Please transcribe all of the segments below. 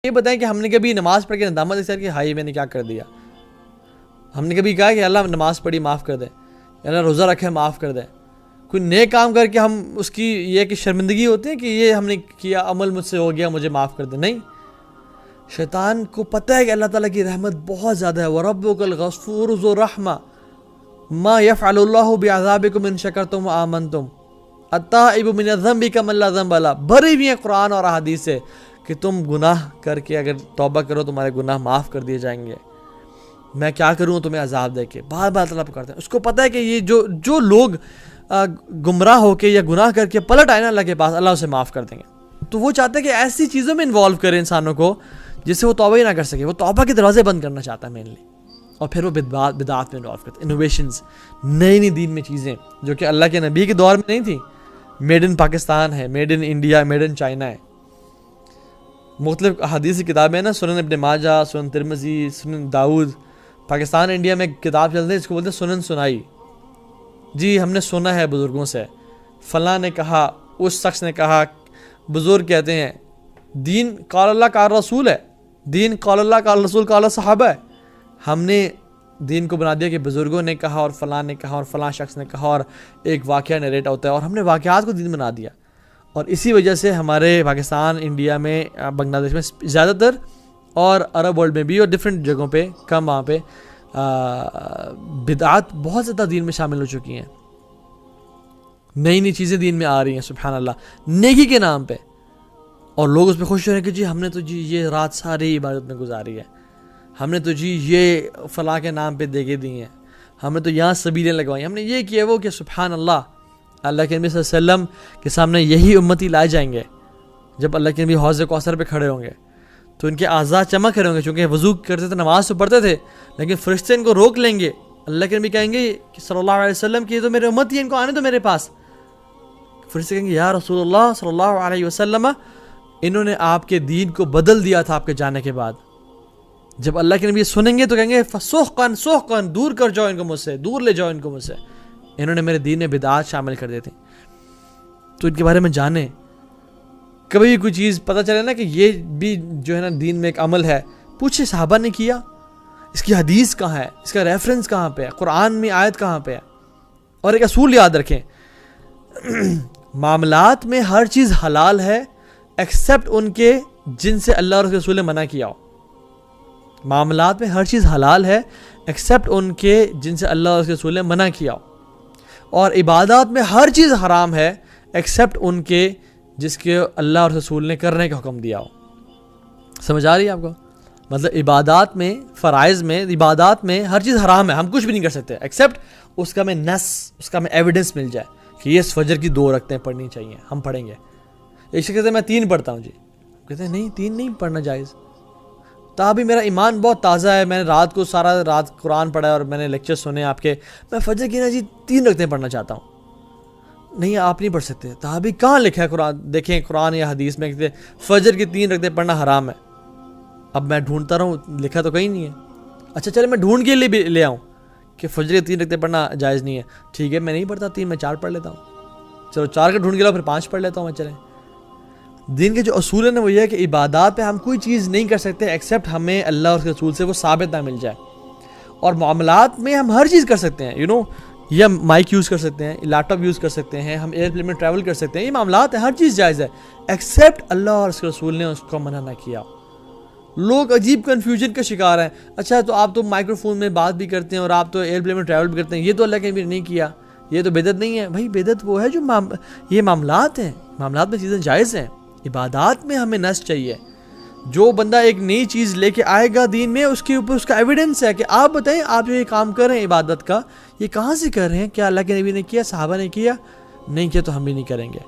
یہ بتائیں کہ ہم نے کبھی نماز پڑھ کے ندامت اختیار کی ہائی میں نے کیا کر دیا؟ ہم نے کبھی کہا کہ اللہ نماز پڑھی معاف کر دے، اللہ روزہ رکھے معاف کر دے؟ کوئی نیک کام کر کے ہم اس کی یہ کہ شرمندگی ہوتی ہے کہ یہ ہم نے کیا عمل مجھ سے ہو گیا مجھے معاف کر دے؟ نہیں، شیطان کو پتہ ہے کہ اللہ تعالیٰ کی رحمت بہت زیادہ ہے. وَرَبُّكَ الْغَفُورُ ذُو الرَّحْمَةِ مَا يَفْعَلُ اللَّهُ بِعَذَابِكُمْ إِن شَكَرْتُمْ وَآمَنْتُمْ التَّائِبُ مِنَ الذَّنبِ كَمَن لَّا ذَنبَ لَهُ. بھری ہوئی ہیں قرآن اور احادیث سے کہ تم گناہ کر کے اگر توبہ کرو تمہارے گناہ معاف کر دیے جائیں گے. میں کیا کروں تمہیں عذاب دے کے، بار بار طلب کرتے ہیں. اس کو پتہ ہے کہ یہ جو لوگ گمراہ ہو کے یا گناہ کر کے پلٹ آئے نا اللہ کے پاس، اللہ اسے معاف کر دیں گے. تو وہ چاہتے ہیں کہ ایسی چیزوں میں انوالو کرے انسانوں کو جس سے وہ توبہ ہی نہ کر سکے. وہ توبہ کے دروازے بند کرنا چاہتا ہے مینلی، اور پھر وہ بدعات میں انوالو کرتا ہے. انوویشنز، نئی نئی دین میں چیزیں جو کہ اللہ کے نبی کے دور میں نہیں تھیں. میڈ ان پاکستان ہے، made in India, made in China ہے. مختلف حدیثی کتابیں نا، سنن ابن ماجہ، سنن ترمذی، سنن داؤد. پاکستان انڈیا میں ایک کتاب چلتی ہے اس کو بولتے ہیں سنن سنائی. جی ہم نے سنا ہے بزرگوں سے، فلاں نے کہا، اس شخص نے کہا. بزرگ کہتے ہیں دین قال اللہ قال رسول ہے، دین قال اللہ قال رسول قال صحابہ ہے. ہم نے دین کو بنا دیا کہ بزرگوں نے کہا اور فلاں نے کہا اور فلاں شخص نے کہا اور ایک واقعہ نریٹ ہوتا ہے، اور ہم نے واقعات کو دین بنا دیا. اور اسی وجہ سے ہمارے پاکستان، انڈیا میں، بنگلہ دیش میں زیادہ تر، اور عرب ورلڈ میں بھی اور ڈفرینٹ جگہوں پہ کم، وہاں پہ بدعات بہت زیادہ دین میں شامل ہو چکی ہیں. نئی نئی چیزیں دین میں آ رہی ہیں سبحان اللہ نیکی کے نام پہ، اور لوگ اس پہ خوش ہو رہے ہیں کہ جی ہم نے تو جی یہ رات ساری عبادت میں گزاری ہے، ہم نے تو جی یہ فلاں کے نام پہ دیگے دی ہیں، ہم نے تو یہاں سبیلیں لگوائی، ہم نے یہ کیا وہ کہ سبحان اللہ. اللہ کے نبی صلی اللہ علیہ وسلم کے سامنے یہی امتی لائے جائیں گے جب اللہ کے نبی حوض کوثر پہ کھڑے ہوں گے تو ان کے اعضاء چمک رہے ہوں گے، چونکہ وضو کرتے تھے، نماز تو پڑھتے تھے، لیکن فرشتے ان کو روک لیں گے. اللہ کے نبی کہیں گے کہ صلی اللہ علیہ وسلم کہ یہ تو میرے امتی ہیں، ان کو آنے دو میرے پاس. فرشتے کہیں گے یا رسول اللہ صلی اللہ علیہ وسلم انہوں نے آپ کے دین کو بدل دیا تھا آپ کے جانے کے بعد. جب اللہ کے نبی سنیں گے تو کہیں گے فسحقا سحقا، دور کر جاؤ ان کو مجھ سے، دور لے جاؤ ان کو مجھ سے، انہوں نے میرے دین میں بدعات شامل کر دی تھی. تو ان کے بارے میں جانیں. کبھی بھی کوئی چیز پتہ چلے نا کہ یہ بھی جو ہے نا دین میں ایک عمل ہے، پوچھے صحابہ نے کیا، اس کی حدیث کہاں ہے، اس کا ریفرنس کہاں پہ ہے، قرآن میں آیت کہاں پہ ہے. اور ایک اصول یاد رکھیں، معاملات میں ہر چیز حلال ہے ایکسیپٹ ان کے جن سے اللہ اور اس کے رسول نے منع کیا ہو. معاملات میں ہر چیز حلال ہے ایکسیپٹ ان کے جن سے اللہ اور اس کے رسول نے منع کیا ہو. اور عبادات میں ہر چیز حرام ہے ایکسیپٹ ان کے جس کے اللہ اور رسول نے کرنے کا حکم دیا ہو. سمجھ آ رہی ہے آپ کو؟ مطلب عبادات میں، فرائض میں، عبادات میں ہر چیز حرام ہے، ہم کچھ بھی نہیں کر سکتے ایکسیپٹ اس کا میں نص، اس کا میں ایویڈنس مل جائے کہ یہ فجر کی 2 رکعتیں پڑھنی چاہیے، ہم پڑھیں گے. ایک شخص کہتے ہیں میں 3 پڑھتا ہوں، جی کہتے ہیں نہیں 3 نہیں پڑھنا جائز. تابھی میرا ایمان بہت تازہ ہے، میں نے رات کو سارا رات قرآن پڑھا اور میں نے لیکچر سنے آپ کے، میں فجر کی نا جی 3 رکعتیں پڑھنا چاہتا ہوں. نہیں آپ نہیں پڑھ سکتے. تابھی کہاں لکھا ہے قرآن؟ دیکھیں قرآن یا حدیث میں کہتے فجر کی 3 رکعتیں پڑھنا حرام ہے. اب میں ڈھونڈتا رہوں، لکھا تو کہیں نہیں ہے. اچھا چلے میں ڈھونڈ کے لیے بھی لے آؤں کہ فجر کی 3 رکعتیں پڑھنا جائز نہیں ہے. ٹھیک ہے میں نہیں پڑھتا 3، میں 4 پڑھ لیتا ہوں. چلو 4 کا ڈھونڈ کے لاؤ، پھر 5 پڑھ لیتا ہوں میں. چلیں دین کے جو اصول ہے نا وہ یہ ہے کہ عبادات پہ ہم کوئی چیز نہیں کر سکتے ایکسیپٹ ہمیں اللہ اور اس کے رسول سے وہ ثابت نہ مل جائے. اور معاملات میں ہم ہر چیز کر سکتے ہیں، یہ ہم مائک یوز کر سکتے ہیں، لیپ ٹاپ یوز کر سکتے ہیں، ہم ایئر پلین میں ٹریول کر سکتے ہیں، یہ معاملات ہیں، ہر چیز جائز ہے ایکسیپٹ اللہ اور اس کے رسول نے اس کو منع نہ کیا. لوگ عجیب کنفیوژن کا شکار ہیں. اچھا تو آپ تو مائکرو فون میں بات بھی کرتے ہیں اور آپ تو ایئر پلین میں ٹریول بھی کرتے ہیں، یہ تو اللہ کے نبی نے نہیں کیا، یہ تو بدعت نہیں ہے. بھائی بدعت وہ ہے جو یہ معاملات ہیں، معاملات میں چیزیں جائز ہیں. عبادات میں ہمیں نص چاہیے. جو بندہ ایک نئی چیز لے کے آئے گا دین میں، اس کے اوپر اس کا ایویڈنس ہے کہ آپ بتائیں آپ جو یہ کام کر رہے ہیں عبادت کا، یہ کہاں سے کر رہے ہیں؟ کیا اللہ کے نبی نے کیا، صحابہ نے کیا؟ نہیں کیا تو ہم بھی نہیں کریں گے،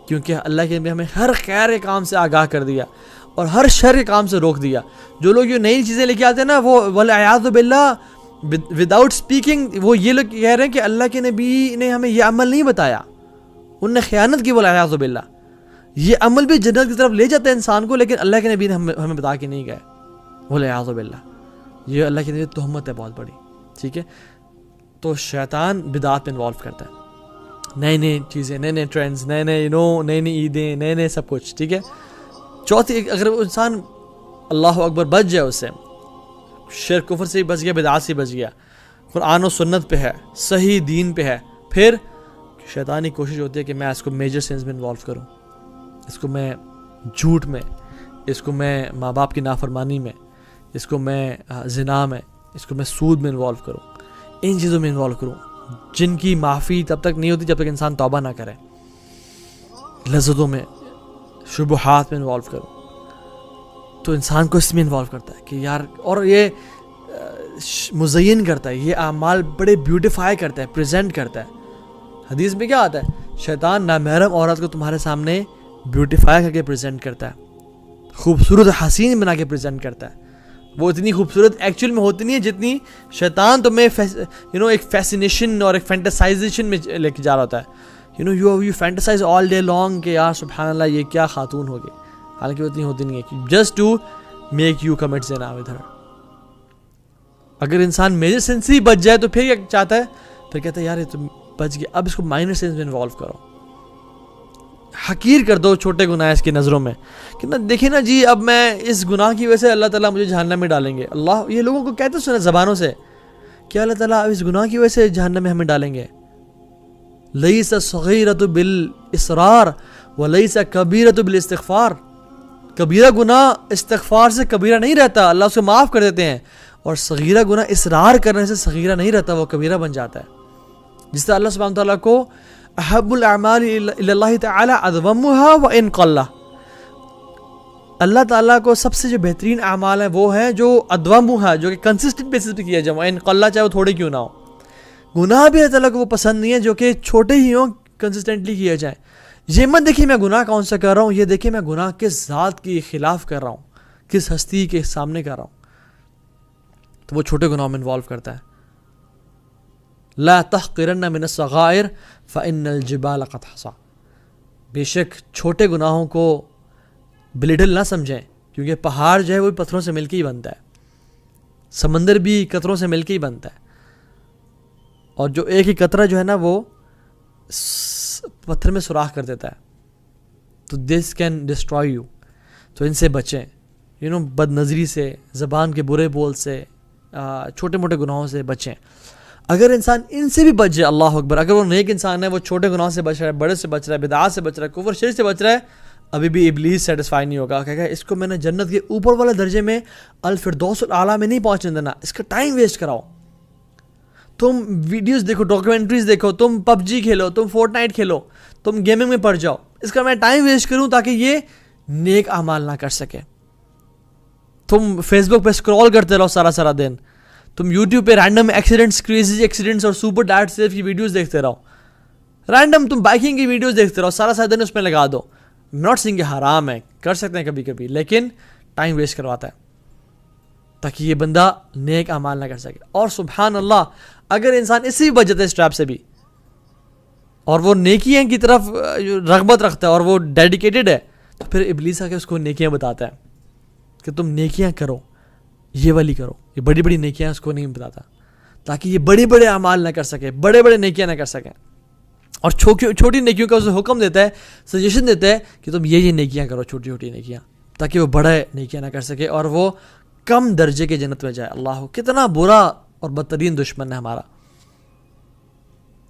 کیونکہ اللہ کے نبی ہمیں ہر خیر کے کام سے آگاہ کر دیا اور ہر شر کے کام سے روک دیا. جو لوگ یہ نئی چیزیں لے کے آتے ہیں نا، وہ والعیاذ باللہ وداؤٹ اسپیکنگ وہ یہ لوگ کہہ رہے ہیں کہ اللہ کے نبی نے ہمیں یہ عمل نہیں بتایا، انہوں نے خیانت کی. والعیاذ باللہ یہ عمل بھی جنت کی طرف لے جاتا ہے انسان کو، لیکن اللہ کے نبی نے ہمیں بتا کے نہیں گئے. والعیاذ باللہ یہ اللہ کے نبی تہمت ہے بہت بڑی. ٹھیک ہے، تو شیطان بدعات میں انوالو کرتا ہے، نئی نئی چیزیں، نئے نئے ٹرینڈز، نئی نئی عیدیں، نئے نئے سب کچھ. ٹھیک ہے. چوتھی، اگر وہ انسان اللہ اکبر بچ جائے اس سے، شرک کفر سے بھی بچ گیا، بدعات سے بچ گیا، قرآن و سنت پہ ہے، صحیح دین پہ ہے، پھر شیطانی کوشش ہوتی ہے کہ میں اس کو میجر سینس میں انوالو کروں، اس کو میں جھوٹ میں، اس کو میں ماں باپ کی نافرمانی میں، اس کو میں زنا میں، اس کو میں سود میں انوالو کروں، ان چیزوں میں انوالو کروں جن کی معافی تب تک نہیں ہوتی جب تک انسان توبہ نہ کرے، لذتوں میں، شبہات میں انوالو کروں. تو انسان کو اس میں انوالو کرتا ہے کہ یار، اور یہ مزین کرتا ہے، یہ اعمال بڑے بیوٹیفائی کرتا ہے، پریزنٹ کرتا ہے. حدیث میں کیا آتا ہے؟ شیطان نامحرم عورت کو تمہارے سامنے بیوٹیفائی کر کے پریزنٹ کرتا ہے، خوبصورت حسین بنا کے پریزنٹ کرتا ہے. وہ اتنی خوبصورت ایکچوئل میں ہوتی نہیں ہے جتنی شیطان تمہیں ایک فیسینیشن اور ایک فینٹسائزیشن میں لے کے جا رہا ہوتا ہے. You fantasise all day long کہ یار سبحان اللہ یہ کیا خاتون ہوگی، حالانکہ اتنی ہوتی نہیں ہے، just to make you commit زنا ود ہر. اگر انسان میجر سینس سے ہی بچ جائے تو پھر کیا چاہتا ہے؟ پھر کہتا ہے یار یہ تو بچ گیا، اب اس کو مائنر سینس میں انوالو کرو، حقیر کر دو چھوٹے گناہ اس کی نظروں میں کہ نہ دیکھیں نا جی، اب میں اس گناہ کی وجہ سے اللہ تعالیٰ مجھے جہنم میں ڈالیں گے. اللہ یہ لوگوں کو کہتے سنا زبانوں سے کہ اللہ تعالیٰ اب اس گناہ کی وجہ سے جہنم میں ہمیں ڈالیں گے. لیس صغیرۃ بالاصرار ولیس کبیرۃ بالاستغفار. کبیرہ گناہ استغفار سے کبیرہ نہیں رہتا، اللہ اس کو معاف کر دیتے ہیں، اور صغیرہ گناہ اصرار کرنے سے صغیرہ نہیں رہتا، وہ کبیرہ بن جاتا ہے. جس طرح اللہ سبحانہ تعالیٰ کو احب الاعمال الی اللہ تعالی ادومها وان قل، اللہ تعالیٰ کو سب سے جو بہترین اعمال ہیں وہ ہیں جو ادومها، جو کہ کنسسٹنٹ بیسس پہ کیا جائے، وان قل چاہے وہ تھوڑے کیوں نہ ہو. گناہ بھی اللہ تعالیٰ کو وہ پسند نہیں ہے جو کہ چھوٹے ہی ہوں، کنسسٹنٹلی کیے جائیں. یہ مت دیکھیں میں گناہ کون سا کر رہا ہوں، یہ دیکھیں میں گناہ کس ذات کے خلاف کر رہا ہوں، کس ہستی کے سامنے کر رہا ہوں. تو وہ چھوٹے گناہوں میں انوالو کرتا ہے. لا تحقرن من الصغائر فإن الجبال قد حصى. بے شک چھوٹے گناہوں کو بلیڈل نہ سمجھیں، کیونکہ پہاڑ جو ہے وہ پتھروں سے مل کے ہی بنتا ہے، سمندر بھی قطروں سے مل کے ہی بنتا ہے، اور جو ایک ہی قطرہ جو ہے نا وہ پتھر میں سوراخ کر دیتا ہے. تو دس کین ڈسٹرائے یو. تو ان سے بچیں، بد نظری سے، زبان کے برے بول سے، چھوٹے موٹے گناہوں سے بچیں. اگر انسان ان سے بھی بچ جائے، اللہ اکبر، اگر وہ نیک انسان ہے، وہ چھوٹے گناہ سے بچ رہا ہے، بڑے سے بچ رہا ہے، بدعات سے بچ رہا ہے، کفر شرک سے بچ رہا ہے، ابھی بھی ابلیس سیٹسفائی نہیں ہوگا. کہے گا اس کو میں نے جنت کے اوپر والے درجے میں الفردوس الاعلیٰ میں نہیں پہنچنے دینا، اس کا ٹائم ویسٹ کراؤ. تم ویڈیوز دیکھو، ڈاکیومنٹریز دیکھو، تم پب جی کھیلو، تم فورٹ نائٹ کھیلو، تم گیمنگ میں پڑ جاؤ، اس کا میں ٹائم ویسٹ کروں تاکہ یہ نیک اعمال نہ کر سکے. تم فیس بک پہ اسکرول کرتے رہو سارا دن، تم یوٹیوب پہ رینڈم ایکسیڈنٹس، کریزی ایکسیڈنٹس اور سپر ڈائٹ سیف کی ویڈیوز دیکھتے رہو، رینڈم تم بائکنگ کی ویڈیوز دیکھتے رہو، سارا دن اس میں لگا دو. ناٹ سینگ کہ حرام ہے، کر سکتے ہیں کبھی کبھی، لیکن ٹائم ویسٹ کرواتا ہے تاکہ یہ بندہ نیک اعمال نہ کر سکے. اور سبحان اللہ، اگر انسان اس سے بھی بچ جاتا ہے، اس ٹریپ سے بھی، اور وہ نیکیاں کی طرف رغبت رکھتا ہے اور وہ ڈیڈیکیٹڈ ہے، تو پھر ابلیس آ کے اس کو نیکیاں بتاتا ہے کہ تم نیکیاں کرو، یہ والی کرو. یہ بڑی بڑی نیکیاں اس کو نہیں بتاتا تاکہ یہ بڑے بڑے اعمال نہ کر سکے، بڑے بڑے نیکیاں نہ کر سکیں. اور چھوٹی نیکیوں کا اسے حکم دیتا ہے، سجیشن دیتا ہے کہ تم یہ نیکیاں کرو، چھوٹی چھوٹی نیکیاں، تاکہ وہ بڑے نیکیاں نہ کر سکے اور وہ کم درجے کے جنت میں جائے. اللہ کتنا برا اور بدترین دشمن ہے ہمارا.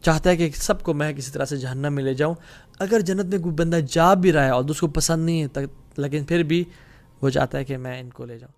چاہتا ہے کہ سب کو میں کسی طرح سے جہنم میں لے جاؤں. اگر جنت میں کوئی بندہ جا بھی رہا ہے اور اس کو پسند نہیں ہے، لیکن پھر بھی وہ چاہتا ہے کہ میں ان کو لے جاؤں.